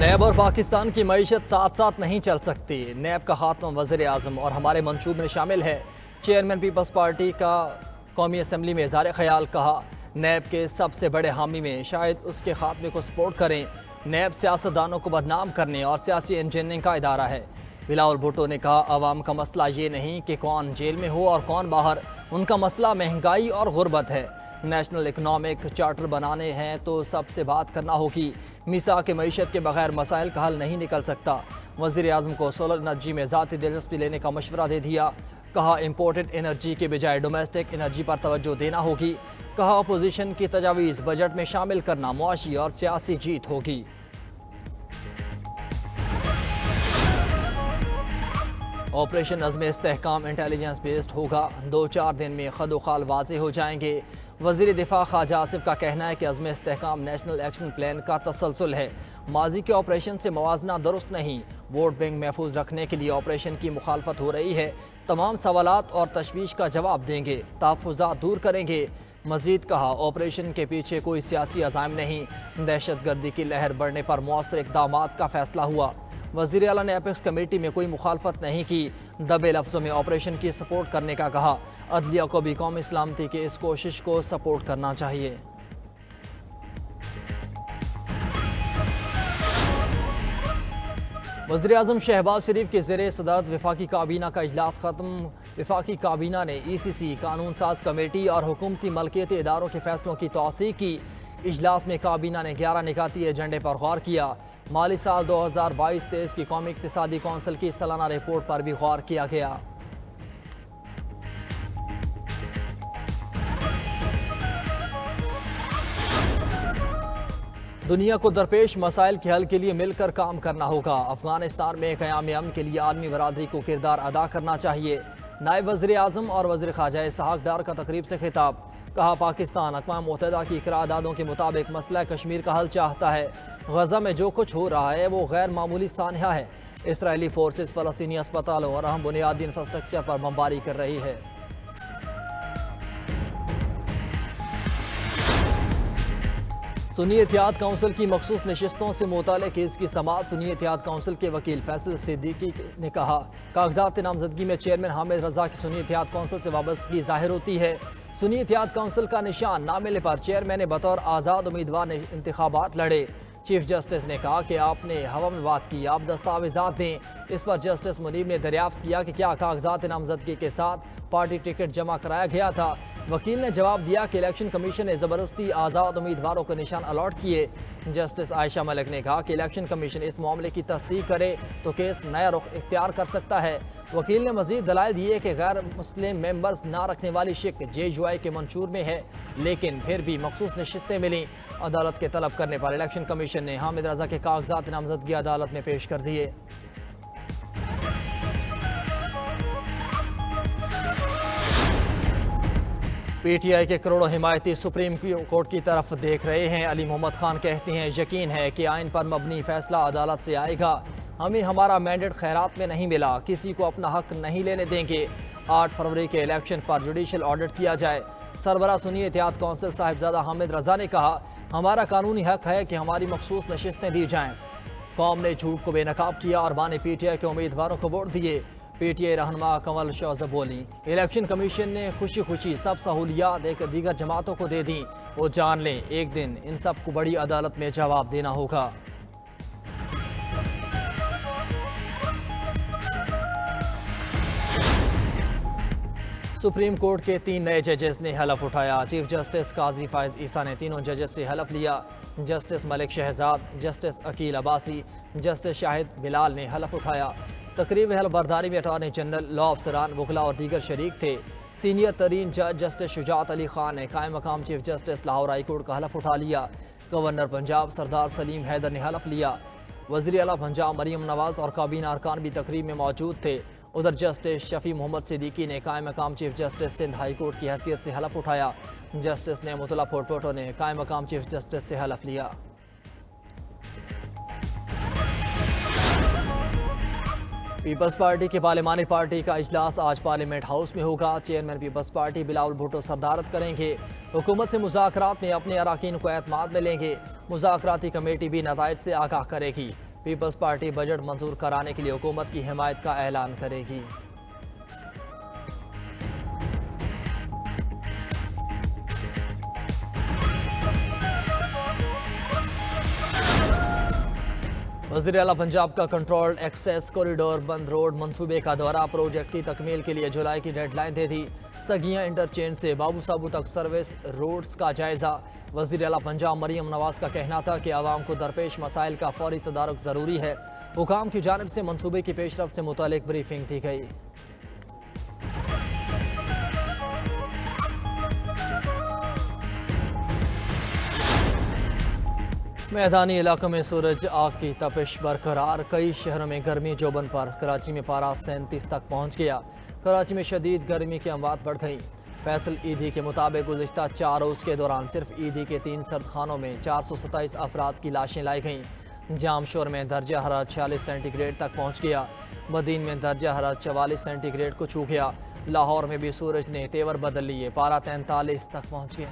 नैब और पाकिस्तान की मईशत साथ साथ नहीं चल सकती। नैब का खात्मा वज़ीर आज़म और हमारे मंशूब में शामिल है। चेयरमैन पीपल्स पार्टी का कौमी असम्बली में इज़हार ख्याल। कहा, नैब के सबसे बड़े हामी में शायद उसके खात्मे को सपोर्ट करें। नैब सियासतदानों को बदनाम करने और सियासी इंजीनियरिंग का इदारा है। बिलावल भुट्टो ने कहा, अवाम का मसला ये नहीं कि कौन जेल में हो और कौन बाहर, उनका मसला महंगाई और गुर्बत है। नेशनल इकनॉमिक चार्टर बनाने हैं तो सबसे बात करना होगी। मीसा के मईशत के बगैर मसाइल का हल नहीं निकल सकता। वज़ीर आज़म को सोलर एनर्जी में ज़ाती दिलचस्पी लेने का मशवरा दे दिया। कहा, इम्पोर्टेड एनर्जी के बजाय डोमेस्टिक एनर्जी पर तवज्जो देना होगी। कहा, अपोजिशन की तजावीज़ बजट में शामिल करना मुआशी और सियासी जीत होगी। ऑपरेशन अज़्म इस्तेहकाम इंटेलिजेंस बेस्ड होगा। 2-4 दिन में खदोखाल वाज़े हो जाएंगे। वज़ीर दिफा ख्वाजा आसिफ का कहना है कि अज़्म इस्तेहकाम नेशनल एक्शन प्लान का तसलसल है। माजी के ऑपरेशन से मवाजना दुरुस्त नहीं। वोट बैंक महफूज रखने के लिए ऑपरेशन की मुखालफत हो रही है। तमाम सवालात और तशवीश का जवाब देंगे, तहफ़्फ़ुज़ात दूर करेंगे। मज़ीद कहा, ऑपरेशन के पीछे कोई सियासी अज़ाइम नहीं। दहशत गर्दी की लहर बढ़ने पर मौसर इक़दामात का फैसला हुआ। वज़ीर आला ने एपेक्स कमेटी में कोई मुखालफत नहीं की। दबे लफ्ज़ों में ऑपरेशन की सपोर्ट करने का कहा। अदलिया को भी कौमी सलामती की इस कोशिश को सपोर्ट करना चाहिए। वज़ीर आज़म शहबाज शरीफ के ज़ेरे सदारत वफाकी काबीना का इजलास ख़त्म। वफाकी काबीना ने ECC, कानून साज कमेटी और हुकूमती मलकियती इदारों के फैसलों की तौसीक़ की। इजलास में काबीना ने 11 निकाती एजेंडे पर गौर किया। माली साल 2022-23 की कौमी इक़्तिसादी कौंसिल की सालाना रिपोर्ट पर भी गौर किया गया। दुनिया को दरपेश मसाइल के हल के लिए मिलकर काम करना होगा। अफगानिस्तान में क़याम अमन के लिए आलमी बरादरी को किरदार अदा करना चाहिए। नायब वज़ीर आज़म और वज़ीर ख़ारजा इसहाक़ डार का तकरीब से खिताब। कहा, पाकिस्तान अक़वाम मुत्तहिदा की करारदादों के मुताबिक मसला कश्मीर का हल चाहता है। गज़ा में जो कुछ हो रहा है वो गैर मामूली सानहा है। इसराइली फोर्सेस फ़लस्तीनी अस्पतालों और अहम बुनियादी इंफ्रास्ट्रक्चर पर बमबारी कर रही है। सुन्नी इत्तेहाद काउंसिल की मखसूस नशिस्तों से मुताल्लिक़ केस की समाअत। सुन्नी इत्तेहाद काउंसिल के वकील फैसल सिद्दीकी ने कहा, कागजात नामजदगी में चेयरमैन हामिद रजा की सुन्नी इत्तेहाद काउंसिल से वाबस्तगी जाहिर होती है। सुन्नी इत्तेहाद काउंसिल का निशान ना मिलने पर चेयरमैन ने बतौर आज़ाद उम्मीदवार ने इंतखाबात लड़े। चीफ जस्टिस ने कहा कि आपने हवा में बात की, आप दस्तावेजात दें। इस पर जस्टिस मुनीब ने दरियाफ्त किया कि क्या कागजात नामजदगी के साथ पार्टी टिकट जमा कराया गया था। वकील ने जवाब दिया कि इलेक्शन कमीशन ने ज़बरदस्ती आज़ाद उम्मीदवारों को निशान अलॉट किए। जस्टिस आयशा मलिक ने कहा कि इलेक्शन कमीशन इस मामले की तस्दीक करे तो केस नया रुख इख्तियार कर सकता है। वकील ने मजीद दलाइल दिए कि गैर मुस्लिम मेंबर्स ना रखने वाली शिक JUI के मंशूर में है, लेकिन फिर भी मखसूस नशिस्तें मिली। अदालत के तलब करने पर इलेक्शन कमीशन ने हामिद रजा के कागजात नामजदगी अदालत में पेश कर दिए। PTI के करोड़ों हिमायती सुप्रीम कोर्ट की तरफ देख रहे हैं। अली मोहम्मद खान कहते हैं, यकीन है कि आइन पर मबनी फैसला अदालत से आएगा। हमें हमारा मैंडेट खैरात में नहीं मिला, किसी को अपना हक नहीं लेने देंगे। 8 फरवरी के इलेक्शन पर जुडिशल ऑडिट किया जाए। सरबरा सुन्नी इत्तेहाद काउंसिल साहिबजादा हामिद रजा ने कहा, हमारा कानूनी हक है कि हमारी मखसूस नशिस्तें दी जाएं। कौम ने झूठ को बेनकाब किया और माने PTI के उम्मीदवारों को वोट दिए। PTI रहनुमा कंवल शौज़ बोली, इलेक्शन कमीशन ने खुशी खुशी सब सहूलियात एक दीगर जमातों को दे दी। वो जान लें, एक दिन इन सब को बड़ी अदालत में जवाब देना होगा। सुप्रीम कोर्ट के 3 नए जजेस ने हलफ उठाया। चीफ जस्टिस काजी फायज ईसा ने तीनों जजेस से हलफ लिया। Justice Malik Shahzad, justice Aqeel Abbasi, justice Shahid Bilal ने हलफ उठाया। तकरीब हलफ बर्दारी में अटॉर्नी जनरल, लॉ अफसरान, वकला और दीगर शरीक थे। सीनियर तरीन जज जस्टिस शुजात अली खान ने कायम मकाम chief justice Lahore high court का हलफ उठा लिया। गवर्नर पंजाब सरदार सलीम हैदर ने हलफ लिया। वज़ीर आला पंजाब मरीम नवाज और काबीना अरकान भी तकरीब में मौजूद थे। उधर जस्टिस शफी मोहम्मद सिद्दीकी ने कायम मकाम chief justice Sindh high court की हैसियत से हलफ उठाया। जस्टिस नेमतुल्लाह पोटपोटो ने कायम मकाम चीफ जस्टिस से हलफ लिया। पीपल्स पार्टी की पार्लिमानी पार्टी का इजलास आज पार्लियामेंट हाउस में होगा। Chairman peoples party Bilawal Bhutto सदारत करेंगे। हुकूमत से मुज़ाकरात में अपने अराकीन को एतमाद में लेंगे। मुज़ाकराती कमेटी भी नताइज से आगाह करेगी। पीपल्स पार्टी बजट मंजूर कराने के लिए हुकूमत की हिमायत का ऐलान करेगी। वज़ीर आला पंजाब का कंट्रोल्ड एक्सेस कॉरिडोर बंद रोड मंसूबे का दौरा, प्रोजेक्ट की तकमील के लिए जुलाई की डेडलाइन दे दी। सगियां इंटरचेंज से बाबू साबू तक सर्विस रोड्स का जायजा। वज़ीर आला पंजाब मरियम नवाज का कहना था कि आवाम को दरपेश मसाइल का फौरी तदारुक ज़रूरी है। हुकाम की जानिब से मंसूबे की पेशरफ से मुतालिक ब्रीफिंग दी गई। मैदानी इलाकों में सूरज आग की तपिश बरकरार, कई शहरों में गर्मी जोबन पर। कराची में पारा 37 तक पहुंच गया। कराची में शदीद गर्मी की अमवात बढ़ गई। फैसल ईदी के मुताबिक गुज़िश्ता 4 रोज़ के दौरान सिर्फ ईदी के 3 सर्दखानों में 427 अफराद की लाशें लाई गईं। जामशोर में दर्जा हरारत 46 सेंटीग्रेड तक पहुँच गया। मदीन में दर्जा हरारत 44 सेंटीग्रेड को छू गया। लाहौर में भी सूरज ने तेवर बदल लिए, पारा 43 तक पहुँच गया।